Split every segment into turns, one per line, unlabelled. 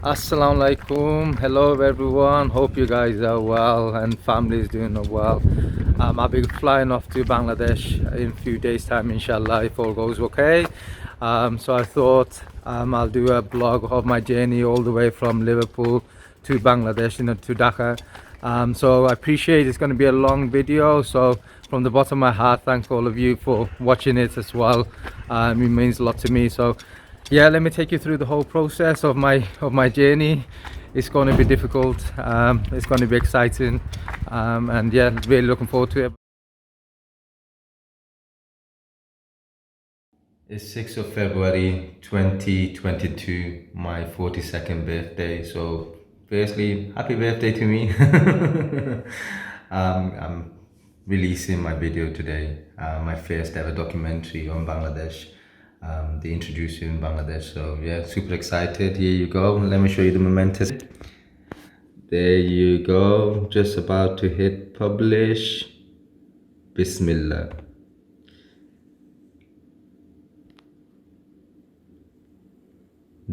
Assalamu alaikum. Hello everyone. Hope you guys are well and family is doing well. I'll be flying off to Bangladesh in a few days time, inshallah, if all goes okay. So I thought I'll do a blog of my journey all the way from Liverpool to Bangladesh, to Dhaka. So I appreciate it's going to be a long video. So from the bottom of my heart, thank all of you for watching it as well. It means a lot to me. So yeah, let me take you through the whole process of my journey. It's going to be difficult, it's going to be exciting, and yeah, really looking forward to it. It's 6th of February 2022, my 42nd birthday. So firstly, happy birthday to me. I'm releasing my video today, my first ever documentary on Bangladesh, the introducing Bangladesh. So yeah, super excited. Here you go. Let me show you the momentous. There you go. Just about to hit publish. Bismillah.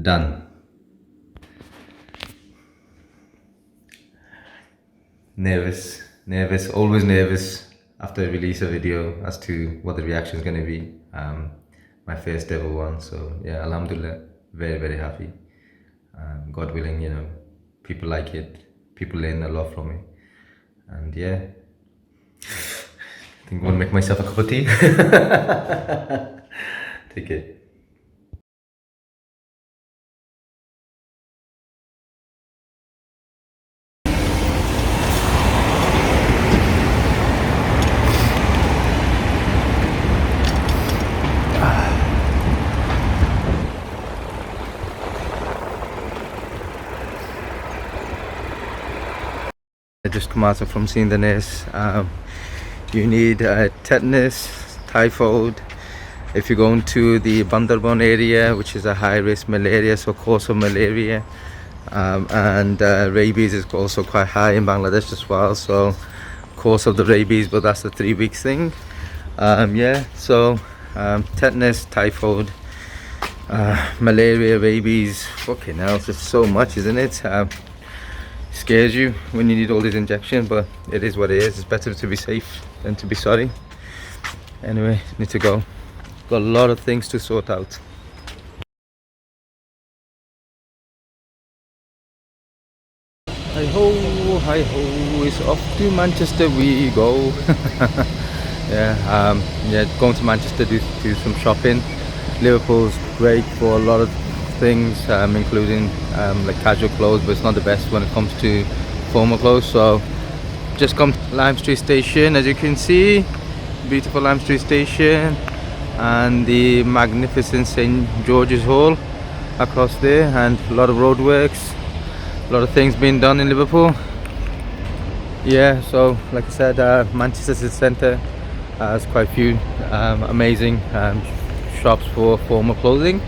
Done. Nervous, always nervous after I release a video as to what the reaction is going to be. My first ever one, so yeah, alhamdulillah, very happy. God willing, people like it, people learn a lot from it, and yeah, I think I'm gonna make myself a cup of tea. Take it. I just come out from seeing the nurse. You need tetanus, typhoid. If you're going to the Bandarban area, which is a high-risk malaria, so cause of malaria, and rabies is also quite high in Bangladesh as well. So course of the rabies, but that's the 3 weeks thing. Yeah, so tetanus, typhoid, malaria, rabies. Fucking hell, it's just so much, isn't it? Scares you when you need all these injections, but it is what it is. It's better to be safe than to be sorry. Anyway, need to go. Got a lot of things to sort out. Hi ho, it's off to Manchester we go. Yeah, going to Manchester to do some shopping. Liverpool's great for a lot of things, including like casual clothes, but it's not the best when it comes to formal clothes. So just come to Lime Street Station, as you can see, beautiful Lime Street Station, and the magnificent St George's Hall across there, and a lot of roadworks, a lot of things being done in Liverpool. Yeah, so like I said, Manchester City Centre has quite a few amazing shops for formal clothing.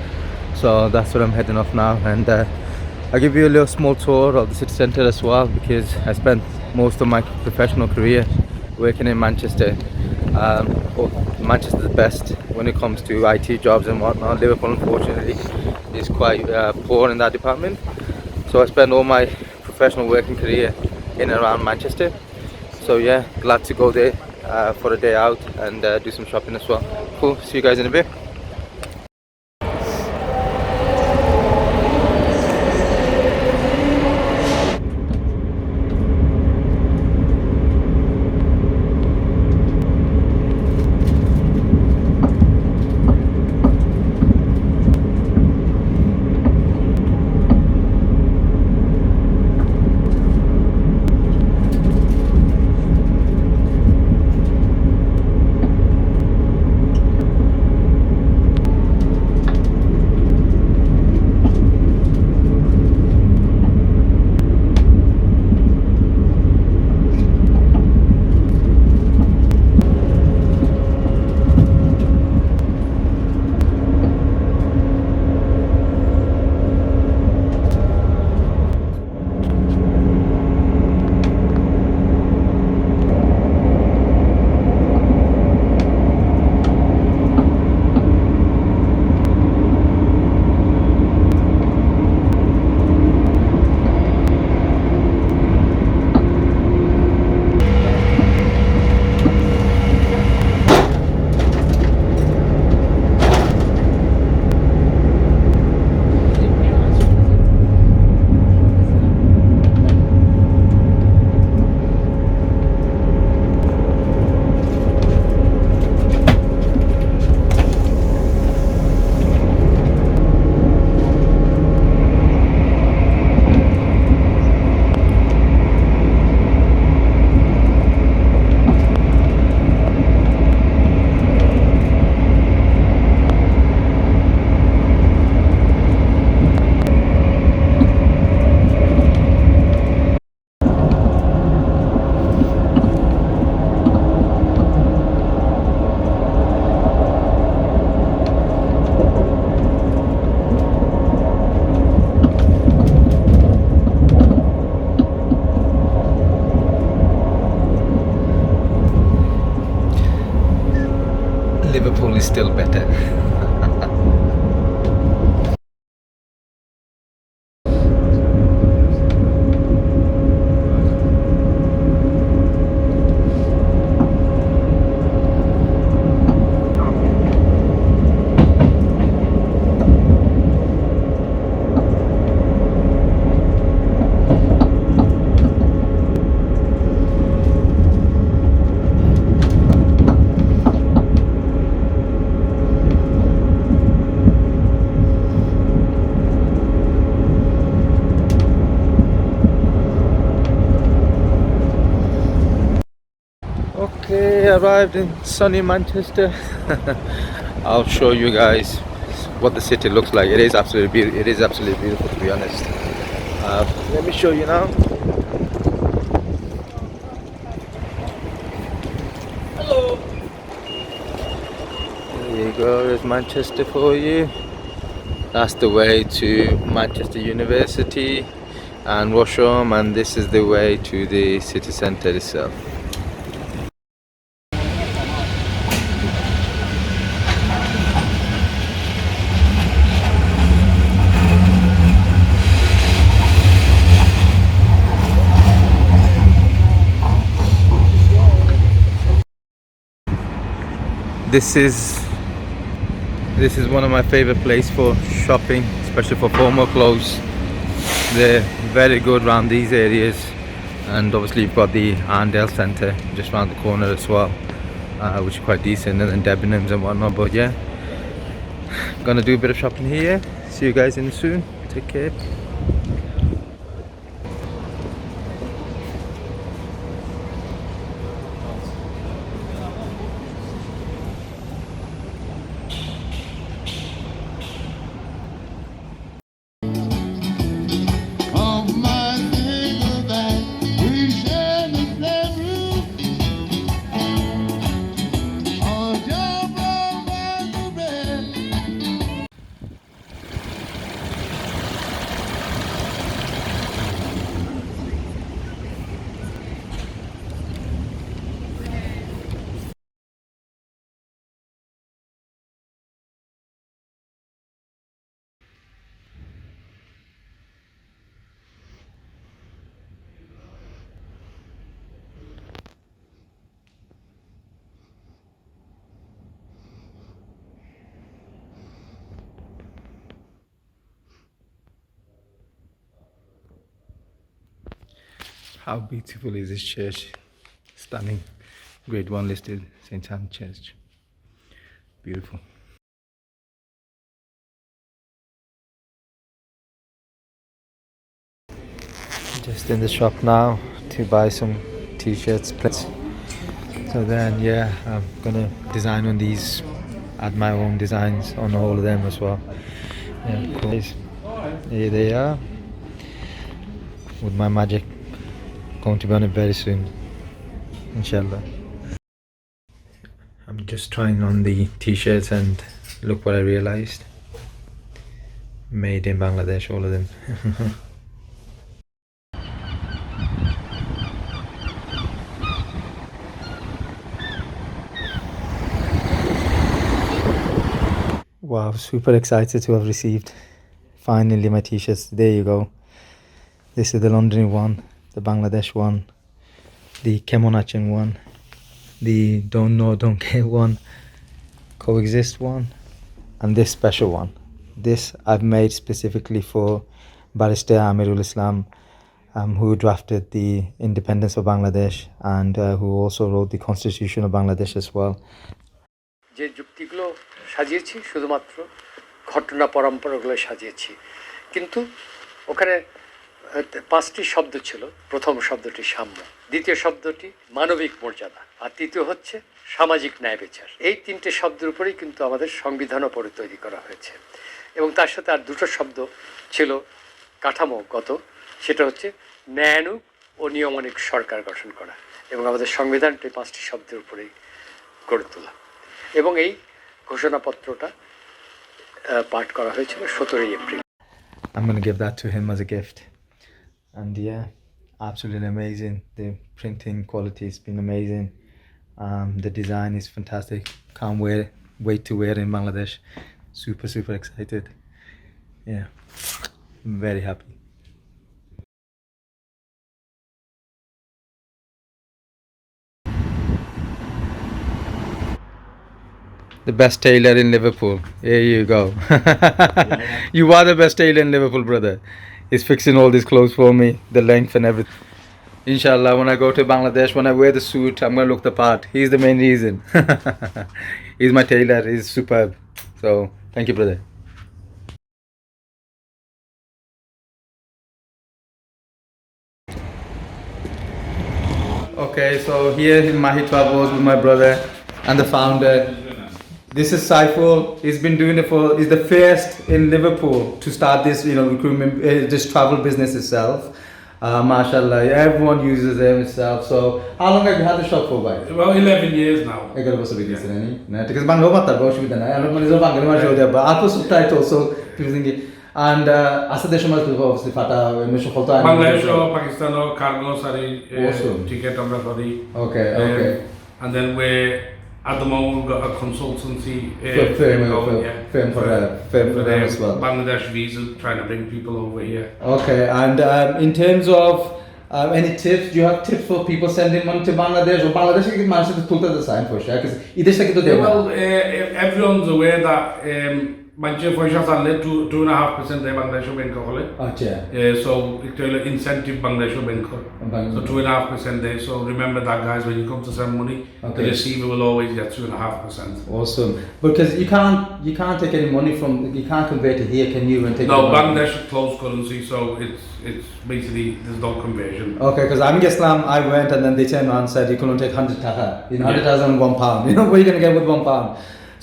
So that's where I'm heading off now, and I'll give you a little small tour of the city centre as well, because I spent most of my professional career working in Manchester. Manchester's the best when it comes to IT jobs and whatnot. Liverpool, unfortunately, is quite poor in that department. So I spent all my professional working career in and around Manchester. So yeah, glad to go there for a day out and do some shopping as well. Cool, see you guys in a bit. still better. Okay, arrived in sunny Manchester. I'll show you guys what the city looks like. It is absolutely beautiful. It is absolutely beautiful, to be honest. Let me show you now. Hello. There you go. There's Manchester for you. That's the way to Manchester University and Washroom, and this is the way to the city centre itself. This is one of my favorite places for shopping, especially for formal clothes. They're very good around these areas, and obviously you've got the Arndale Centre just around the corner as well, which is quite decent, and then Debenhams and whatnot. But yeah, gonna do a bit of shopping here. See you guys in soon. Take care. How beautiful is this church? Stunning. Grade 1 listed St. Anne Church. Beautiful. Just in the shop now to buy some t-shirts. So then yeah, I'm gonna design on these, add my own designs on all of them as well. Yeah, cool. Here they are with my magic. Going to be on it very soon, inshallah. I'm just trying on the t-shirts and look what I realized. Made in Bangladesh, all of them. Wow, super excited to have received finally my t-shirts. There you go. This is the London one, the Bangladesh one, the Kemonachin one, the Don't Know Don't Care one, Coexist one, and this special one. This I've made specifically for Barrister Amirul Islam, who drafted the independence of Bangladesh and who also wrote the Constitution of Bangladesh as well.
যে যুক্তিগুলো সাজিয়েছি শুধুমাত্র ঘটনা পরম্পরাগুলো সাজিয়েছি, কিন্তু ওখানে 5টি শব্দ ছিল। প্রথম শব্দটি সাম্য, দ্বিতীয় শব্দটি মানবিক মর্যাদা, আর তৃতীয় হচ্ছে সামাজিক ন্যায় বিচার। এই 3টে শব্দের উপরেই কিন্তু আমাদের সংবিধানও পরে তৈরি করা হয়েছে, এবং তার সাথে আর 2টো শব্দ ছিল কাঠামোগত, সেটা হচ্ছে ন্যায়ানুগ ও নিয়মানুগ সরকার গঠন করা, এবং আমাদের সংবিধানটি 5টি শব্দের উপরেই গড়ে তোলা। এবং এই ঘোষণাপত্রটা পাঠ করা হয়েছিল 17 April.
I'm going to give that to him as a gift. And yeah, absolutely amazing. The printing quality has been amazing. The design is fantastic. Can't wait to wear in Bangladesh. Super excited. Yeah, I'm very happy. The best tailor in Liverpool. Here you go. You are the best tailor in Liverpool, brother. He's fixing all these clothes for me, the length and everything. Inshallah, when I go to Bangladesh, when I wear the suit, I'm gonna look the part. He's the main reason. He's my tailor. He's superb. So thank you, brother. Okay, so here in Mahi Travels with my brother and the founder. This is Saiful. He's been doing it for. He's the first in Liverpool to start this, recruitment, this travel business itself. Mashallah, everyone uses them itself. So, how long have you had the shop for, bhai?
Well, 11 years now.
11 বছর হয়ে গেছে না because Bangla মাতার অসুবিধা নাই আমরা মানে বাংলা মাঝে ওদের বা আপু subtitles so using and আসলে সময় তো obviously ফাটা এমনি সফল তো
Bangladesh or Pakistan or cargo sorry ticket আমরা করি
okay
and then we at the moment we've got a consultancy
firm for them as well.
Bangladesh visa trying to bring people over here.
Okay, and in terms of any tips, do you have tips for people sending money to Bangladesh or Bangladesh? You can manage to pull the sign for sure because either second to
well, everyone's aware that Manche Foisha Sale 2.5% they Bangladesh Bank hole. So it's incentive Bangladesh Bank. So 2.5% there. So remember that, guys, when you come to send money, the receiver will always get 2.5%.
Awesome, because you can't take any money from, you can't convert it here, can you? And take
no, Bangladesh is closed currency, so it's basically there's no conversion.
Okay, because I'm Islam, I went and then they turned around and said you can only take 100 taka, 100,000 £1. What are you gonna get with £1?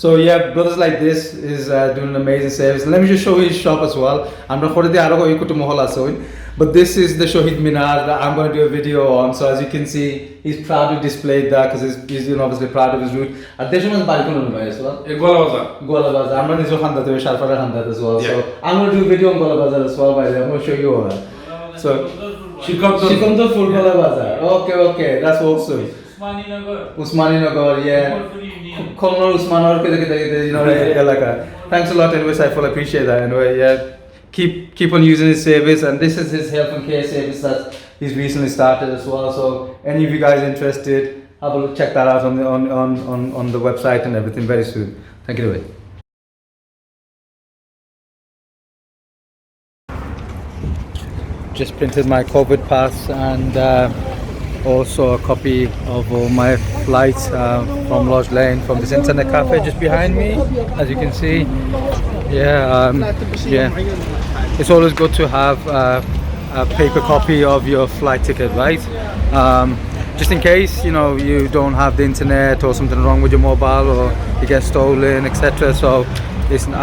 So yeah, brothers like this is doing an amazing service. Let me just show you his shop as well. I'm recording the Arago Ikutu Mohola soon. But this is the Shahid Minar that I'm going to do a video on. So as you can see, he's proud to display that because he's obviously proud of his route. And there's one balcony as well. Gola Bazaar. I'm going to do Sharfara Handat as well. So I'm going to do a video on Gola Bazaar as well. By the way, I'm going to show you all that. So she comes to full Gola Bazaar. Okay, that's awesome. Usmani Nagar, yeah. Colonel Usman or thanks a lot anyway, Saiful, I appreciate that anyway, yeah. Keep on using his service, and this is his health and care service that he's recently started as well. So any of you guys interested, have a look, check that out on the website and everything very soon. Thank you anyway. Just printed my COVID pass and also a copy of all my flights from Lodge Lane, from this internet cafe just behind me, as you can see. It's always good to have a paper copy of your flight ticket, right? Just in case you don't have the internet or something wrong with your mobile or you get stolen, etc. So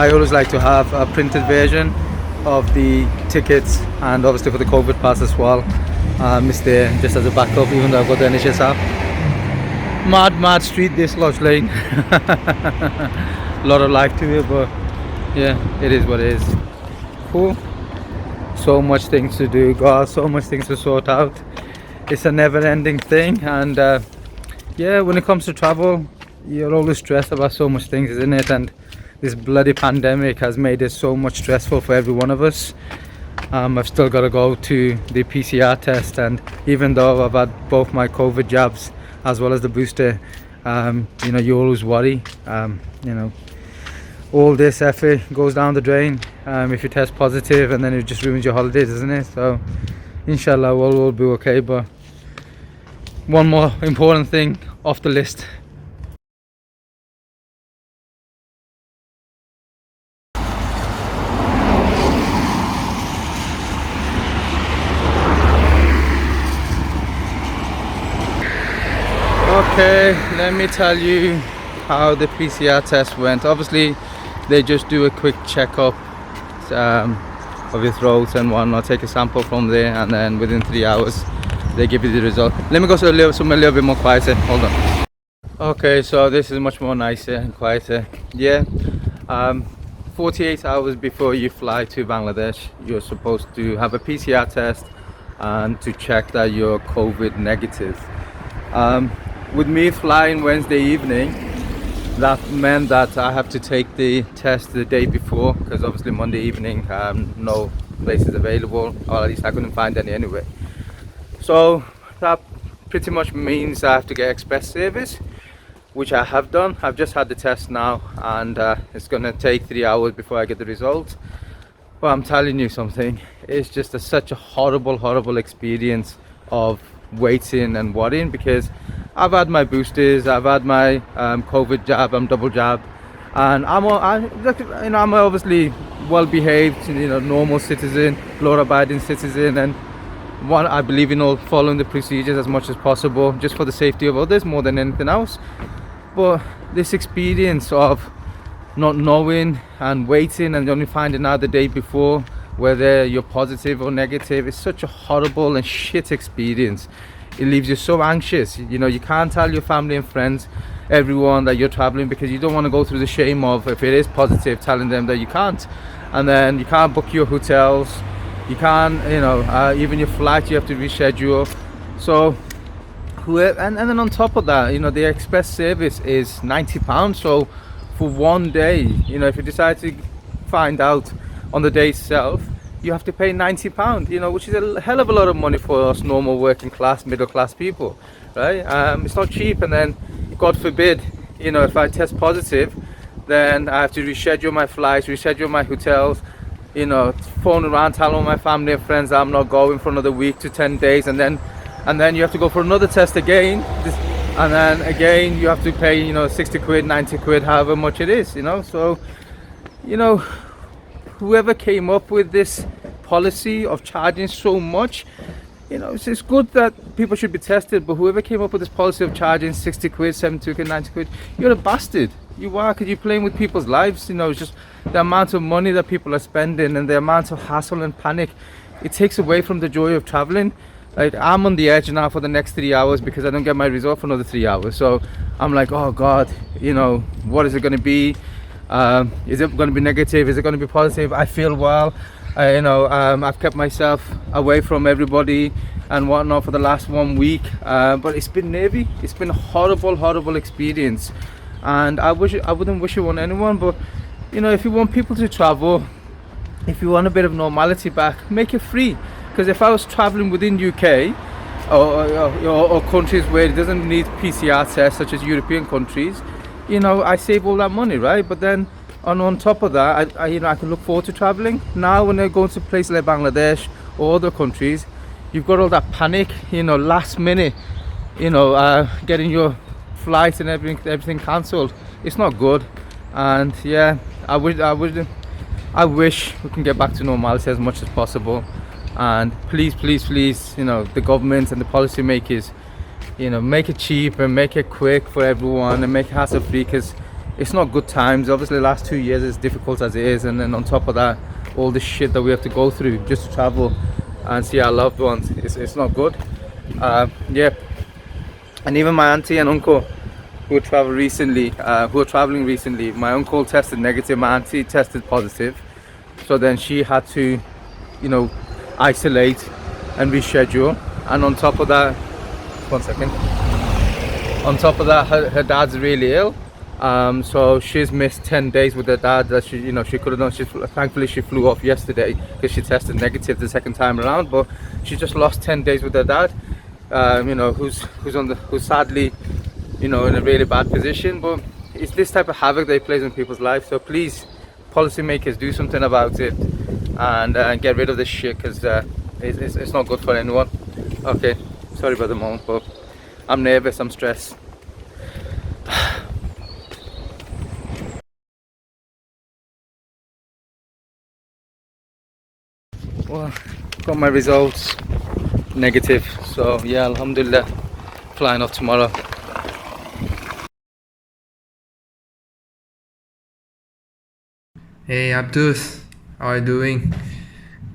I always like to have a printed version of the tickets, and obviously for the COVID pass as well. It's there just as a backup, even though I've got the NHS app. Mad street, this Lodge Lane. A lot of life to it, but yeah, it is what it is. Cool. So much things to do, God, so much things to sort out. It's a never-ending thing, and when it comes to travel, you're always stressed about so much things, isn't it? And this bloody pandemic has made it so much stressful for every one of us. I've still got to go to the PCR test, and even though I've had both my COVID jabs as well as the booster, you always worry. All this effort goes down the drain if you test positive, and then it just ruins your holidays, isn't it? So inshallah all will be okay, but one more important thing off the list. Okay, let me tell you how the PCR test went. Obviously, they just do a quick checkup of your throat and whatnot, take a sample from there, and then within 3 hours they give you the result. Let me go a little bit more quieter. Hold on. Okay, so this is much more nicer and quieter. 48 hours before you fly to Bangladesh, you're supposed to have a PCR test and to check that you're COVID negative. With me flying Wednesday evening, that meant that I have to take the test the day before, because obviously Monday evening no places available, or at least I couldn't find any anyway. So that pretty much means I have to get express service, which I have done. I've just had the test now, and it's gonna take 3 hours before I get the result. But I'm telling you something, it's just such a horrible experience of waiting and worrying, because I've had my boosters, I've had my COVID jab, I'm double jab, and I'm obviously well behaved, normal citizen, law-abiding citizen, and I believe in all following the procedures as much as possible, just for the safety of others more than anything else. But this experience of not knowing and waiting and only finding out the day before whether you're positive or negative is such a horrible and shit experience. It leaves you so anxious. You can't tell your family and friends, everyone, that you're traveling, because you don't want to go through the shame of, if it is positive, telling them that you can't. And then you can't book your hotels, you can't, even your flight you have to reschedule. So and then on top of that, the express service is £90. So for one day, if you decide to find out on the day itself, you have to pay £90, which is a hell of a lot of money for us normal working class, middle class people, right? It's not cheap. And then, God forbid, if I test positive, then I have to reschedule my flights, reschedule my hotels, phone around, tell all my family and friends I'm not going for another week to 10 days, and then you have to go for another test again, and then again you have to pay 60 quid, 90 quid, however much it is. So whoever came up with this policy of charging so much, it's good that people should be tested, but whoever came up with this policy of charging 60 quid, 70 quid, 90 quid, you're a bastard. You are, because you're playing with people's lives. It's just the amount of money that people are spending and the amount of hassle and panic. It takes away from the joy of traveling. Like, I'm on the edge now for the next 3 hours because I don't get my result for another 3 hours. So I'm like, oh God, what is it going to be? Is it going to be negative? Is it going to be positive? I feel well. I've kept myself away from everybody and whatnot for the last 1 week. But it's been nervy. It's been a horrible experience. And I wouldn't wish it on anyone. But, if you want people to travel, if you want a bit of normality back, make it free. Because if I was traveling within UK or countries where it doesn't need PCR tests, such as European countries, I save all that money, right? But then on top of that, I can look forward to traveling. Now when I go to places like Bangladesh or other countries, you've got all that panic, last minute, getting your flights and everything cancelled. It's not good. And yeah, I wish we can get back to normality as much as possible. And please, the government and the policy makers, make it cheap and make it quick for everyone and make it hassle free, because it's not good times. Obviously the last 2 years is difficult as it is, and then on top of that, all the shit that we have to go through just to travel and see our loved ones, it's not good. Yeah. And even my auntie and uncle who are traveling recently, my uncle tested negative, my auntie tested positive. So then she had to, isolate and reschedule. And on top of that, her dad's really ill. So she's missed 10 days with her dad that she could have done. Thankfully she flew off yesterday because she tested negative the second time around, but she just lost 10 days with her dad, who's sadly, in a really bad position. But it's this type of havoc that it plays in people's lives. So please, policymakers, do something about it and get rid of this shit, because it's not good for anyone. Okay, sorry about the moment, but I'm nervous, I'm stressed. Well, got my results negative, so yeah, alhamdulillah, flying off tomorrow.
Hey Abdus, how are you doing?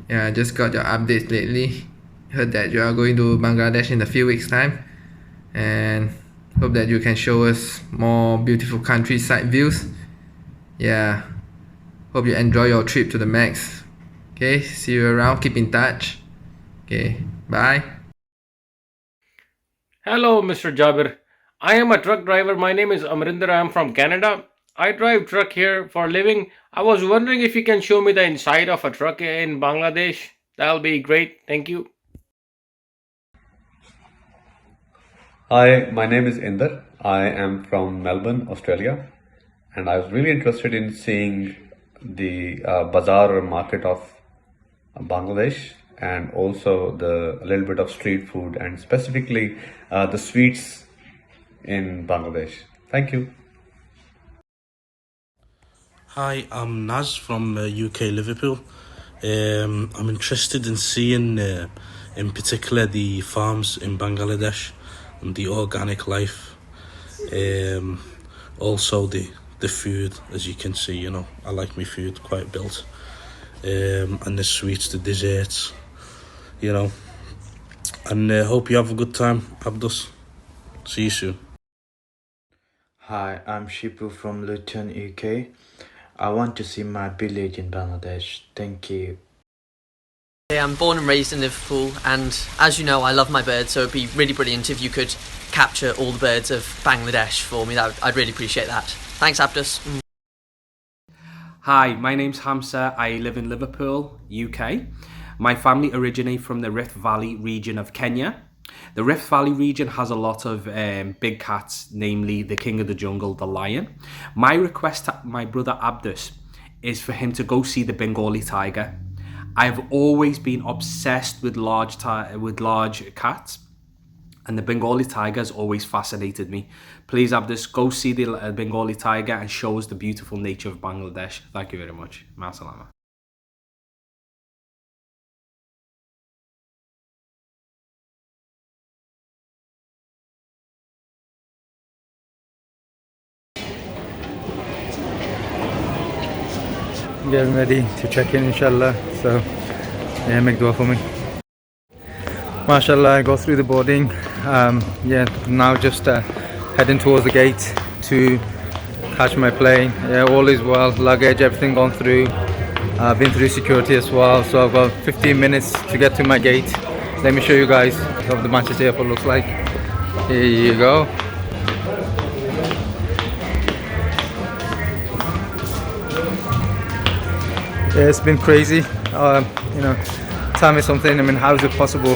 Yeah, I just got your updates lately. Heard that you are going to Bangladesh in a few weeks' time, and hope that you can show us more beautiful countryside views. Yeah, hope you enjoy your trip to the max. Okay, see you around, keep in touch. Okay, bye.
Hello, Mr. Jabir. I am a truck driver. My name is Amrinder. I am from Canada. I drive truck here for a living. I was wondering if you can show me the inside of a truck in Bangladesh. That'll be great. Thank you.
Hi, my name is Inder. I am from Melbourne, Australia, and I was really interested in seeing the bazaar or market of Bangladesh, and also a little bit of street food, and specifically the sweets in Bangladesh. Thank you.
Hi, I'm Naz from UK Liverpool. I'm interested in seeing, in particular, the farms in Bangladesh and the organic life. Also the food, as you can see, I like my food quite built. And the sweets, the desserts, And hope you have a good time, Abdus. See you soon.
Hi, I'm Shipu from Luton, UK. I want to see my village in Bangladesh. Thank you.
Yeah, I'm born and raised in Liverpool, and as you know, I love my birds, so it'd be really brilliant if you could capture all the birds of Bangladesh for me. I'd really appreciate that. Thanks, Abdus.
Hi, my name's Hamza. I live in Liverpool, UK. My family originate from the Rift Valley region of Kenya. The Rift Valley region has a lot of big cats, namely the king of the jungle, the lion. My request to my brother Abdus is for him to go see the Bengali tiger. I've always been obsessed with large cats, and the Bengali tiger has always fascinated me. Please, Abdus, go see the Bengali tiger and show us the beautiful nature of Bangladesh. Thank you very much. Ma salama.
Getting ready to check in, inshallah. So yeah, make dua for me. Mashallah, I go through the boarding. Now just heading towards the gate to catch my plane. Yeah, all is well. Luggage, everything gone through. I've been through security as well, so I've got 15 minutes to get to my gate. Let me show you guys what the Manchester airport looks like. Here you go. Yeah, it's been crazy. Tell me something. I mean, how is it possible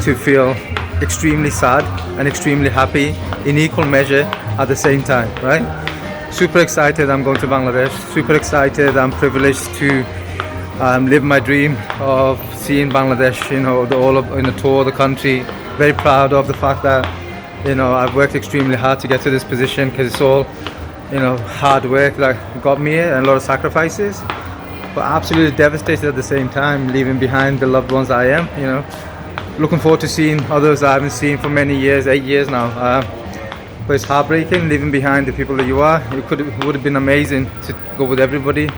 to feel extremely sad and extremely happy in equal measure at the same time, right? Super excited I'm going to Bangladesh. Super excited I'm privileged to live my dream of seeing Bangladesh, tour the country. Very proud of the fact that, I've worked extremely hard to get to this position, because it's all, hard work that got me here and a lot of sacrifices. But absolutely devastated at the same time, leaving behind the loved ones I am, Looking forward to seeing others I haven't seen for many years, 8 years now. But it's heartbreaking, leaving behind the people that you are. It would have been amazing to go with everybody.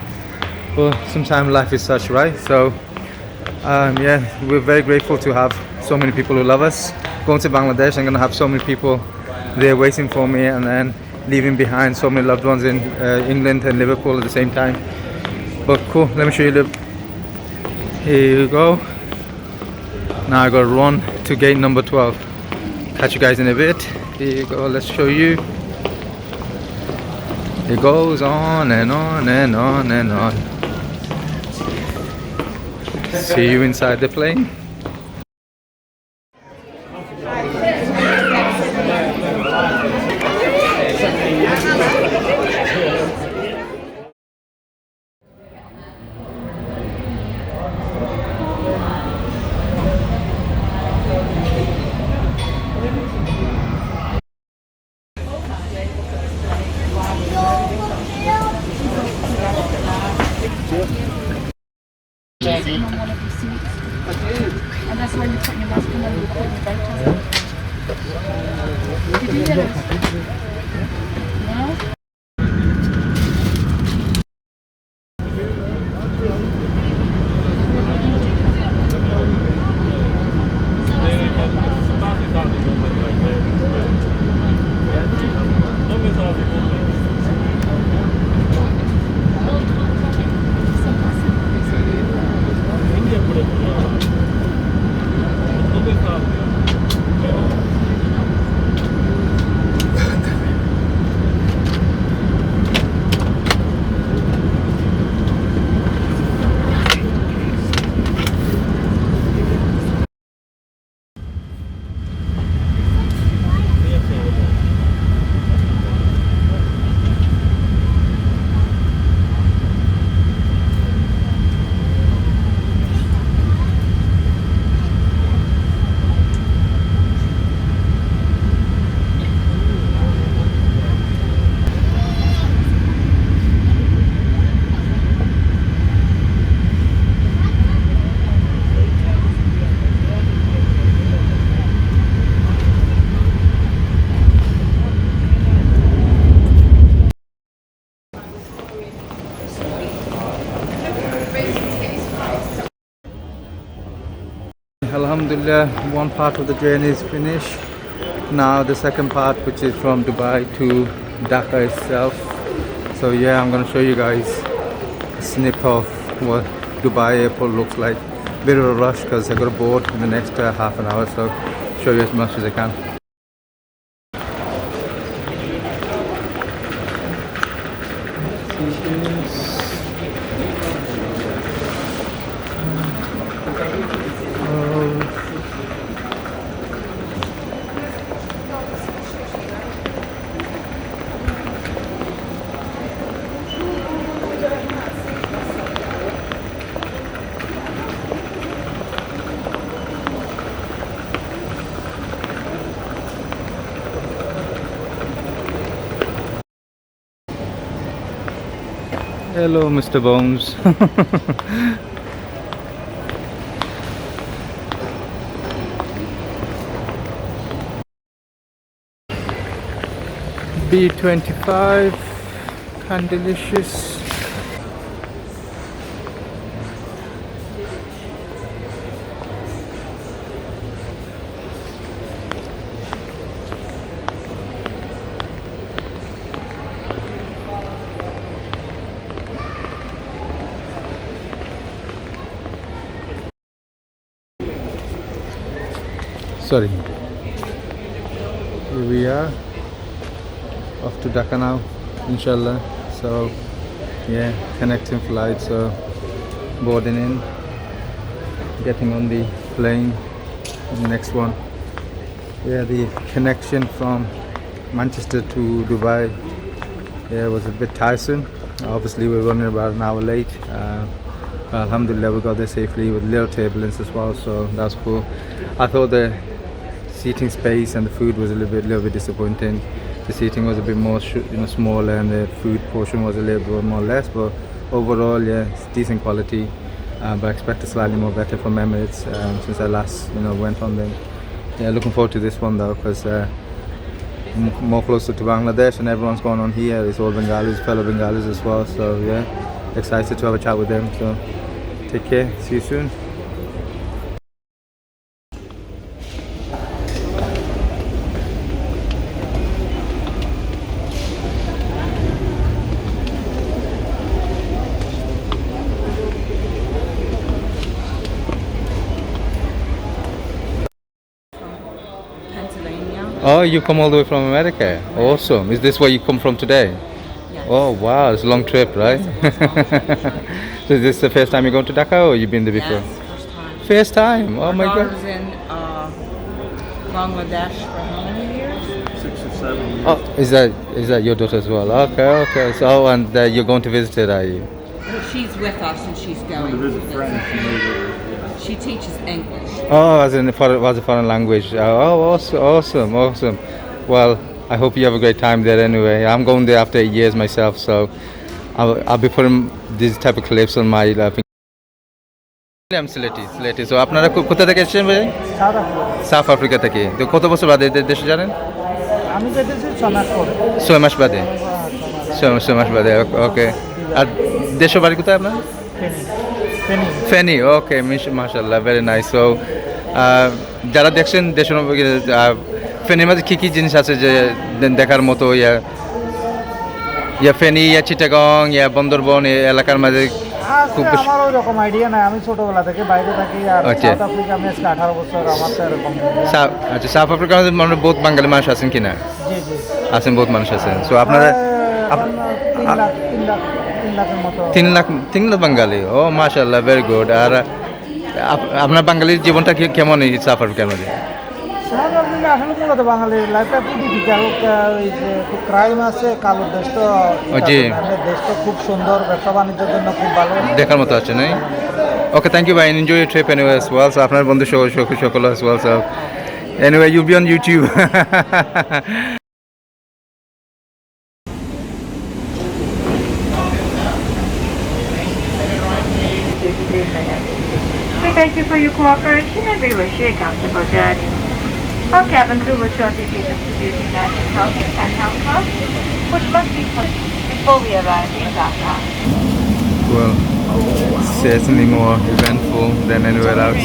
But sometimes life is such, right? So, we're very grateful to have so many people who love us. Going to Bangladesh, I'm going to have so many people there waiting for me, and then leaving behind so many loved ones in England and Liverpool at the same time. But cool, let me show you here you go. Now I gotta run to gate number 12. Catch you guys in a bit. Here you go, let's show you. It goes on and on and on and on. See you inside the plane.
And that's where you're putting your mask on and you're putting your belt on. Did you get it? No?
Alhamdulillah, one part of the journey is finished. Now the second part, which is from Dubai to Dhaka itself. So yeah, I'm gonna show you guys a snip of what Dubai airport looks like. Bit of a rush because I got a board in the next half an hour, so show you as much as I can. Hello, Mr. Bones. B25, kind delicious. Sorry. Here we are, off to Dhaka now, inshallah. So yeah, connecting flight, so boarding in, getting on the plane, the next one. Yeah, the connection from Manchester to Dubai, yeah, was a bit tiresome. Obviously we're running about an hour late. Alhamdulillah, we got there safely with little turbulence as well, so that's cool. I thought the seating space and the food was a little bit disappointing. The seating was a bit more smaller, and the food portion was a little bit more less, but overall, yeah, it's decent quality. But I expect a slightly more better from Emirates since I last went on them. Yeah, looking forward to this one though, because more closer to Bangladesh, and everyone's going on here. It's all Bengalis, fellow Bengalis as well, so yeah, excited to have a chat with them. So take care, see you soon. Oh, you come all the way from America? Right. Awesome. Is this where you come from today? Yes. Oh, wow. It's a long trip, right? Yes, so is this the first time you're going to Dhaka, or you've been there before?
Yes, first time.
First time? Oh, my God.
My daughter's in Bangladesh for how many years?
6 or 7 years.
Oh, is that your daughter as well? Okay. So, and you're going to visit her, are you?
She's with us, and she's going
to visit friends.
She teaches English.
Oh, as a foreign language. Oh, awesome. Well, I hope you have a great time there anyway. I'm going there after 8 years myself, so I'll be putting these type of clips on my I'm Sylheti. So আপনারা কোথা থেকে এসেছেন ভাই? South Africa থেকে। তো কত বছর বাদে দেশে জানেন?
আমি যেতেছি 6 মাস পরে।
6 মাস বাদে। 6 মাস বাদে। ওকে। আর দেশের বাড়ি কোথায় আপনার? ফেনী। ওকে, মাশাআল্লাহ, ভেরি নাইস। সো যারা দেখছেন দেশের ফেনীর মধ্যে কি জিনিস আছে যে দেখার মতো, ফেনী, চিটাগং, বন্দরবন এলাকার মধ্যে খুব বেশি?
আমার ওইরকম আইডিয়া নাই, আমি ছোটবেলা থেকে বাইরে থাকি, আর সাউথ আফ্রিকা আমি আজকে 18 বছর, আমার তো এরকম।
আচ্ছা, সাউথ আফ্রিকার মধ্যে মানে বহুত বাঙালি মানুষ আছেন কিনা?
জি
আছেন, বহুত মানুষ আছেন। সো আপনারা 3 লাখ বাঙালি। ও মাশাআল্লাহ, ভেরি গুড। আর আপনার বাঙালির জীবনটা কেমন এই সাউথ আফ্রিকার মধ্যে?
সাউথ আফ্রিকা আসলে মূলত বাঙালির লাইফটা খুব ডিফিকাল্ট। ওই যে খুব ক্রাইম আছে, কালো দেশ তো, দেশ তো খুব সুন্দর, ব্যবসা বাণিজ্যের জন্য খুব ভালো,
দেখার মতো আছে, নাই? Okay, thank you, bye, and enjoy your trip anyway as well. So আপনার বন্ধু সকল as well. So anyway, you'll be on YouTube.
We thank you for your cooperation and we wish you a comfortable journey. Our cabin crew will shortly be distributing national health and health cards, which must be purchased before we arrive in Dhaka.
Well, certainly more eventful than anywhere else.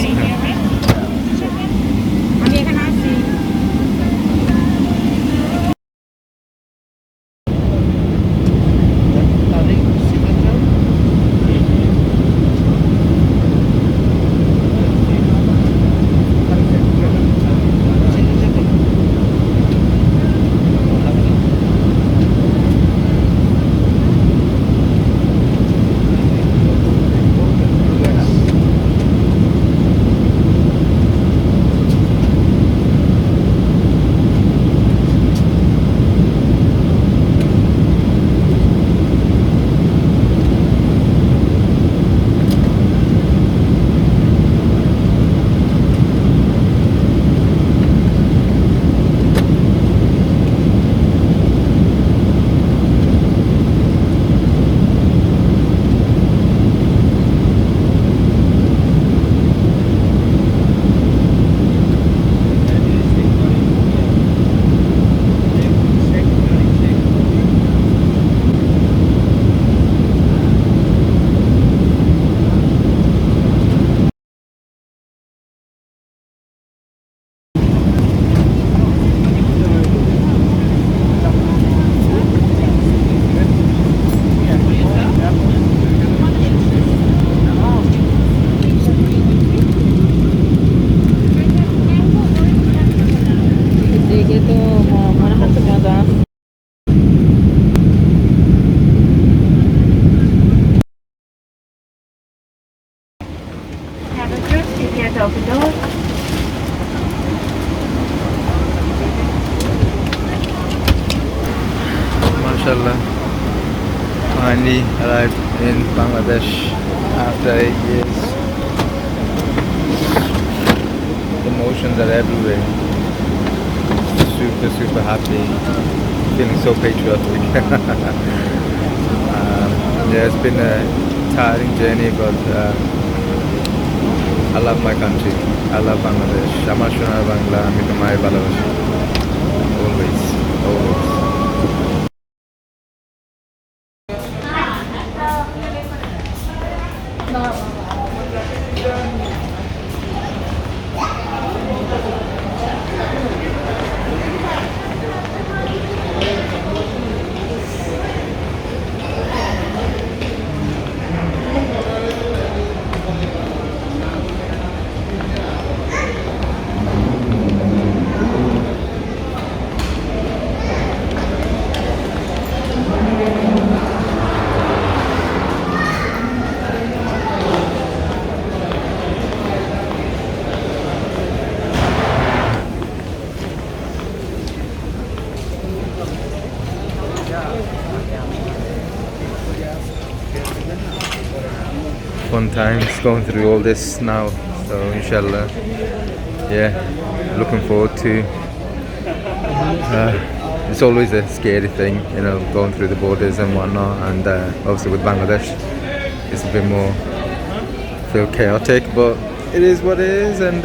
open doors.
MashaAllah, finally arrived in Bangladesh after 8 years. Emotions are everywhere. Super happy, feeling so patriotic. Yeah, it's been a tiring journey, but I love my country. I love Bangladesh. Amar Sonar Bangla, ami tomare bhalobashi. Always. Fun times going through all this now, so inshallah, yeah, looking forward to it's always a scary thing, you know, going through the borders and whatnot, and obviously with Bangladesh it's a bit more feel chaotic, but it is what it is, and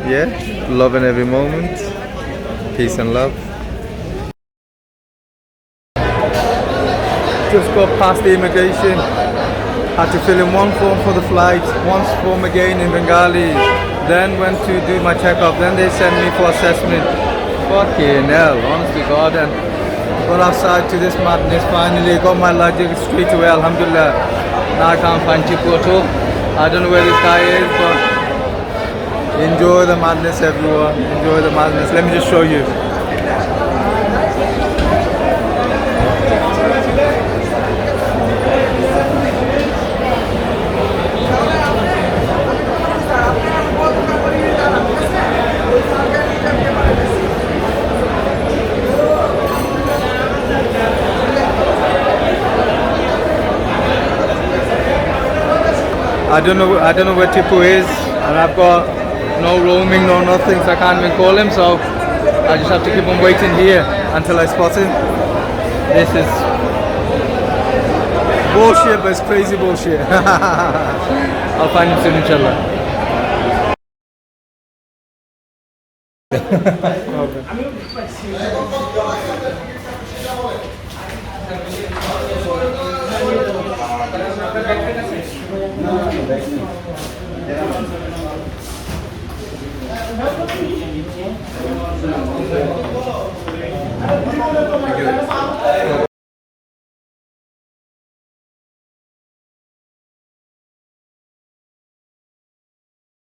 yeah, loving every moment, peace and love. Just got past the immigration. Had to fill in one form for the flight, one form again in Bengali, then went to do my checkup, then they sent me for assessment. Fucking hell, honestly God, and got outside to this madness finally, got my luggage straight away, alhamdulillah. Now I can't find Chipu at all. I don't know where this guy is, but enjoy the madness everyone, enjoy the madness. Let me just show you. I don't know where Tipu is, and I've got no roaming, no nothing, so I can't even call him, so I just have to keep on waiting here until I spot him. This is bullshit, but it's crazy bullshit. I'll find him soon, inshallah. Okay.